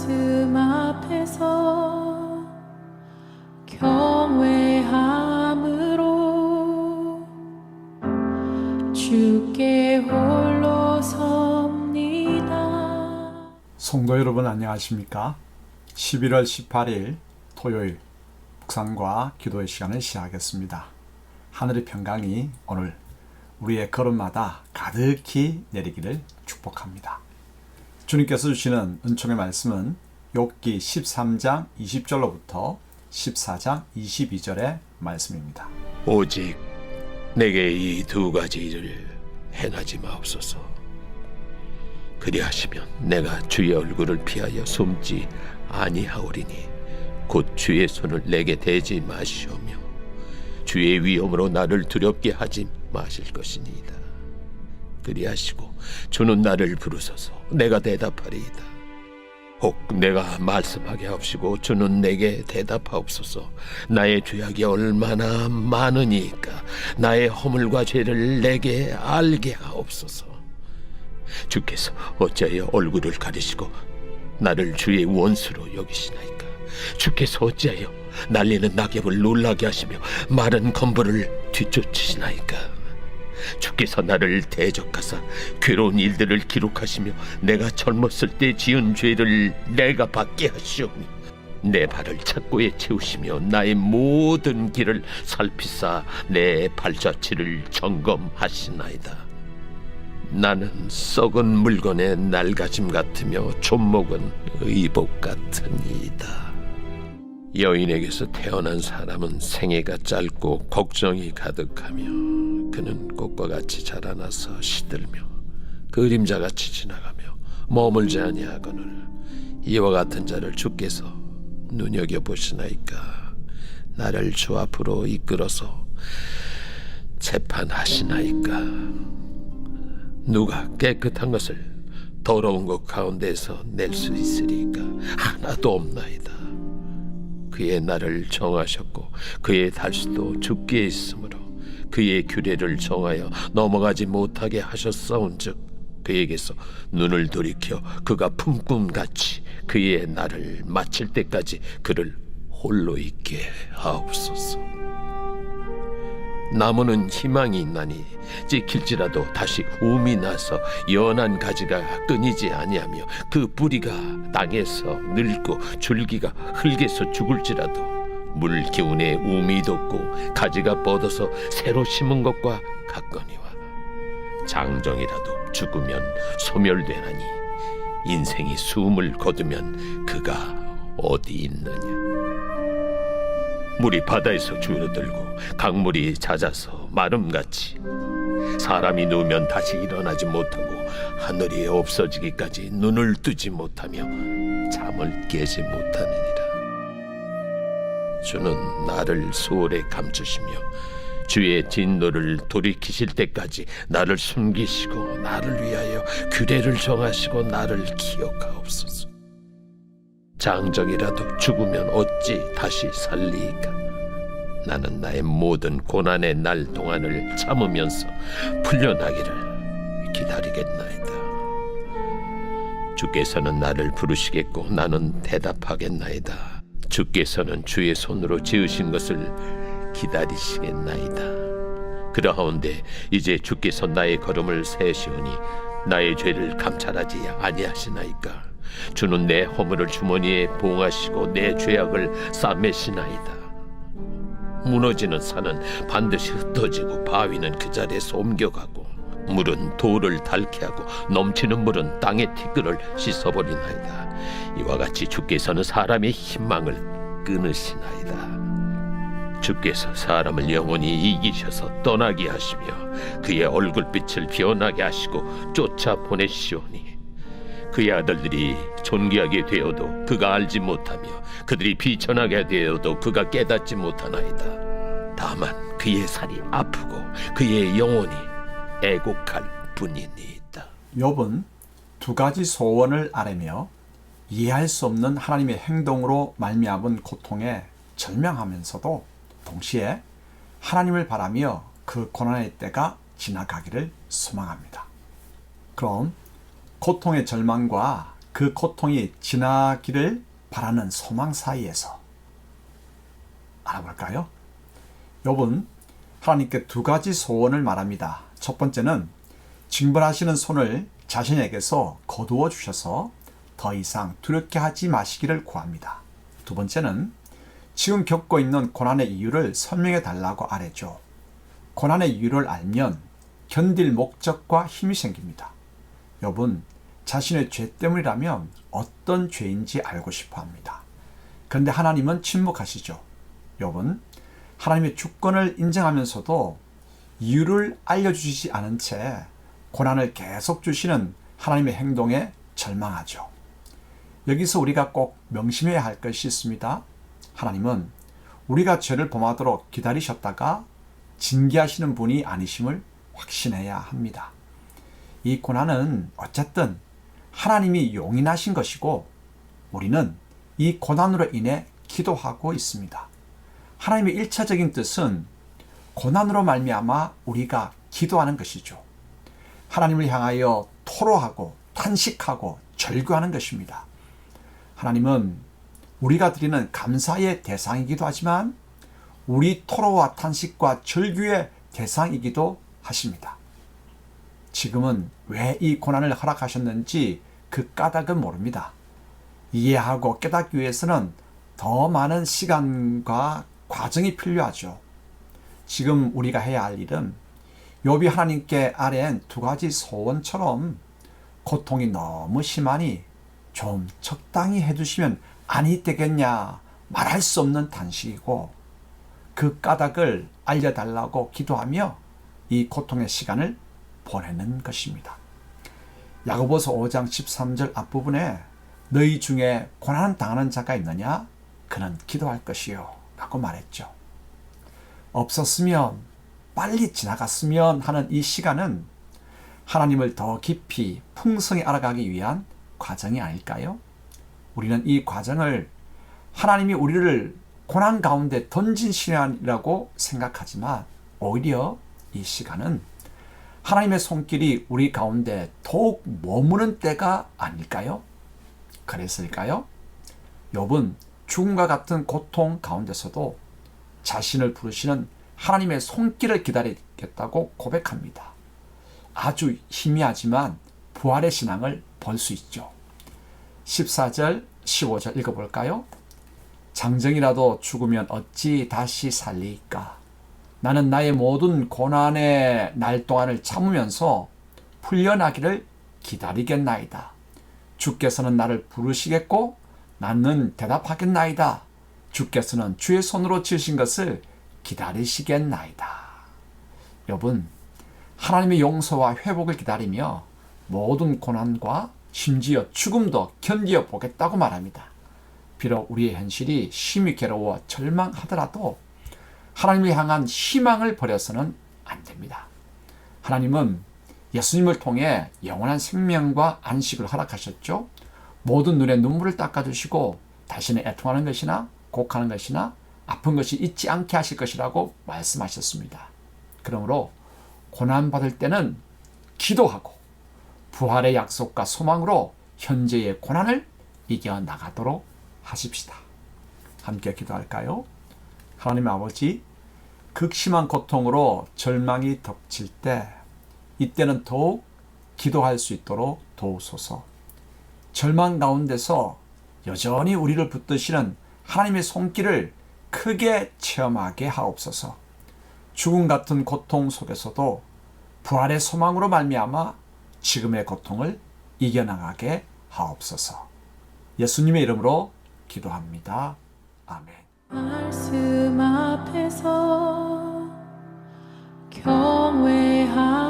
말씀 앞에서 경외함으로 주께 홀로 섭니다. 성도 여러분 안녕하십니까? 11월 18일 토요일 묵상과 기도의 시간을 시작하겠습니다. 하늘의 평강이 오늘 우리의 걸음마다 가득히 내리기를 축복합니다. 주님께서 주시는 은총의 말씀은 욥기 13장 20절로부터 14장 22절의 말씀입니다. 오직 내게 이 두 가지 일을 행하지 마옵소서. 그리하시면 내가 주의 얼굴을 피하여 숨지 아니하오리니 곧 주의 손을 내게 대지 마시오며 주의 위엄으로 나를 두렵게 하지 마실 것이니이다. 그리하시고 주는 나를 부르소서. 내가 대답하리이다. 혹 내가 말씀하게 하옵시고 주는 내게 대답하옵소서. 나의 죄악이 얼마나 많으니까 나의 허물과 죄를 내게 알게 하옵소서. 주께서 어찌하여 얼굴을 가리시고 나를 주의 원수로 여기시나이까. 주께서 어찌하여 날리는 낙엽을 놀라게 하시며 마른 건물을 뒤쫓으시나이까. 주께서 나를 대적하사 괴로운 일들을 기록하시며 내가 젊었을 때 지은 죄를 내가 받게 하시오며 내 발을 착고에 채우시며 나의 모든 길을 살피사 내 발자취를 점검하시나이다. 나는 썩은 물건의 낡아짐 같으며 존목은 의복 같으니이다. 여인에게서 태어난 사람은 생애가 짧고 걱정이 가득하며 그는 꽃과 같이 자라나서 시들며 그림자같이 지나가며 머물지 아니하거늘 이와 같은 자를 주께서 눈여겨보시나이까. 나를 주 앞으로 이끌어서 재판하시나이까. 누가 깨끗한 것을 더러운 것 가운데에서 낼 수 있으리까. 하나도 없나이다. 그의 날을 정하셨고 그의 달수도 주께 있으므로 그의 규례를 정하여 넘어가지 못하게 하셨사온즉 그에게서 눈을 돌이켜 그가 품꿈같이 그의 날을 마칠 때까지 그를 홀로 있게 하옵소서. 나무는 희망이 있나니 찍힐지라도 다시 움이 나서 연한 가지가 끊이지 아니하며 그 뿌리가 땅에서 늙고 줄기가 흙에서 죽을지라도 물 기운에 움이 돋고 가지가 뻗어서 새로 심은 것과 같거니와 장정이라도 죽으면 소멸되나니 인생이 숨을 거두면 그가 어디 있느냐. 물이 바다에서 줄어들고 강물이 잦아서 마름같이 사람이 누우면 다시 일어나지 못하고 하늘이 없어지기까지 눈을 뜨지 못하며 잠을 깨지 못하느니라. 주는 나를 수월에 감추시며 주의 진노를 돌이키실 때까지 나를 숨기시고 나를 위하여 규례를 정하시고 나를 기억하옵소서. 장정이라도 죽으면 어찌 다시 살리이까. 나는 나의 모든 고난의 날 동안을 참으면서 풀려나기를 기다리겠나이다. 주께서는 나를 부르시겠고 나는 대답하겠나이다. 주께서는 주의 손으로 지으신 것을 기다리시겠나이다. 그러하온데 이제 주께서 나의 걸음을 세시오니 나의 죄를 감찰하지 아니하시나이까. 주는 내 허물을 주머니에 봉하시고 내 죄악을 싸매시나이다. 무너지는 산은 반드시 흩어지고 바위는 그 자리에서 옮겨가고 물은 돌을 닳게 하고 넘치는 물은 땅의 티끌을 씻어버리나이다. 이와 같이 주께서는 사람의 희망을 끊으시나이다. 주께서 사람을 영원히 이기셔서 떠나게 하시며 그의 얼굴빛을 변하게 하시고 쫓아보내시오니 그의 아들들이 존귀하게 되어도 그가 알지 못하며 그들이 비천하게 되어도 그가 깨닫지 못하나이다. 다만 그의 살이 아프고 그의 영혼이 애곡할 뿐이니이다. 욥은 두 가지 소원을 아뢰며 이해할 수 없는 하나님의 행동으로 말미암은 고통에 절명하면서도 동시에 하나님을 바라며 그 고난의 때가 지나가기를 소망합니다. 그럼 고통의 절망과 그 고통이 지나기를 바라는 소망 사이에서 알아볼까요? 욥은 하나님께 두 가지 소원을 말합니다. 첫 번째는 징벌하시는 손을 자신에게서 거두어 주셔서 더 이상 두렵게 하지 마시기를 구합니다. 두 번째는 지금 겪고 있는 고난의 이유를 설명해 달라고 아뢰죠. 고난의 이유를 알면 견딜 목적과 힘이 생깁니다. 욥은 자신의 죄 때문이라면 어떤 죄인지 알고 싶어 합니다. 그런데 하나님은 침묵하시죠. 욥은 하나님의 주권을 인정하면서도 이유를 알려주시지 않은 채 고난을 계속 주시는 하나님의 행동에 절망하죠. 여기서 우리가 꼭 명심해야 할 것이 있습니다. 하나님은 우리가 죄를 범하도록 기다리셨다가 징계하시는 분이 아니심을 확신해야 합니다. 이 고난은 어쨌든 하나님이 용인하신 것이고 우리는 이 고난으로 인해 기도하고 있습니다. 하나님의 일차적인 뜻은 고난으로 말미암아 우리가 기도하는 것이죠. 하나님을 향하여 토로하고 탄식하고 절규하는 것입니다. 하나님은 우리가 드리는 감사의 대상이기도 하지만 우리 토로와 탄식과 절규의 대상이기도 하십니다. 지금은 왜 이 고난을 허락하셨는지 그 까닭은 모릅니다. 이해하고 깨닫기 위해서는 더 많은 시간과 과정이 필요하죠. 지금 우리가 해야 할 일은 욥이 하나님께 아뢰은 두 가지 소원처럼 고통이 너무 심하니 좀 적당히 해주시면 아니 되겠냐 말할 수 없는 단식이고 그 까닭을 알려달라고 기도하며 이 고통의 시간을 보내는 것입니다. 야고보서 5장 13절 앞부분에 너희 중에 고난 당하는 자가 있느냐? 그는 기도할 것이요 라고 말했죠. 없었으면 빨리 지나갔으면 하는 이 시간은 하나님을 더 깊이 풍성히 알아가기 위한 과정이 아닐까요? 우리는 이 과정을 하나님이 우리를 고난 가운데 던진 시간이라고 생각하지만 오히려 이 시간은 하나님의 손길이 우리 가운데 더욱 머무는 때가 아닐까요? 그랬을까요? 욥은 죽음과 같은 고통 가운데서도 자신을 부르시는 하나님의 손길을 기다리겠다고 고백합니다. 아주 희미하지만 부활의 신앙을 볼 수 있죠. 14절, 15절 읽어볼까요? 장정이라도 죽으면 어찌 다시 살리까? 나는 나의 모든 고난의 날 동안을 참으면서 풀려나기를 기다리겠나이다. 주께서는 나를 부르시겠고 나는 대답하겠나이다. 주께서는 주의 손으로 지으신 것을 기다리시겠나이다. 여러분, 하나님의 용서와 회복을 기다리며 모든 고난과 심지어 죽음도 견디어 보겠다고 말합니다. 비록 우리의 현실이 심히 괴로워 절망하더라도 하나님을 향한 희망을 버려서는 안 됩니다. 하나님은 예수님을 통해 영원한 생명과 안식을 허락하셨죠. 모든 눈의 눈물을 닦아주시고 다시는 애통하는 것이나 곡하는 것이나 아픈 것이 있지 않게 하실 것이라고 말씀하셨습니다. 그러므로 고난받을 때는 기도하고 부활의 약속과 소망으로 현재의 고난을 이겨나가도록 하십시다. 함께 기도할까요? 하나님 아버지, 극심한 고통으로 절망이 덮칠 때 이때는 더욱 기도할 수 있도록 도우소서. 절망 가운데서 여전히 우리를 붙드시는 하나님의 손길을 크게 체험하게 하옵소서. 죽음 같은 고통 속에서도 부활의 소망으로 말미암아 지금의 고통을 이겨나가게 하옵소서. 예수님의 이름으로 기도합니다. 아멘. 말씀 앞에서 경외하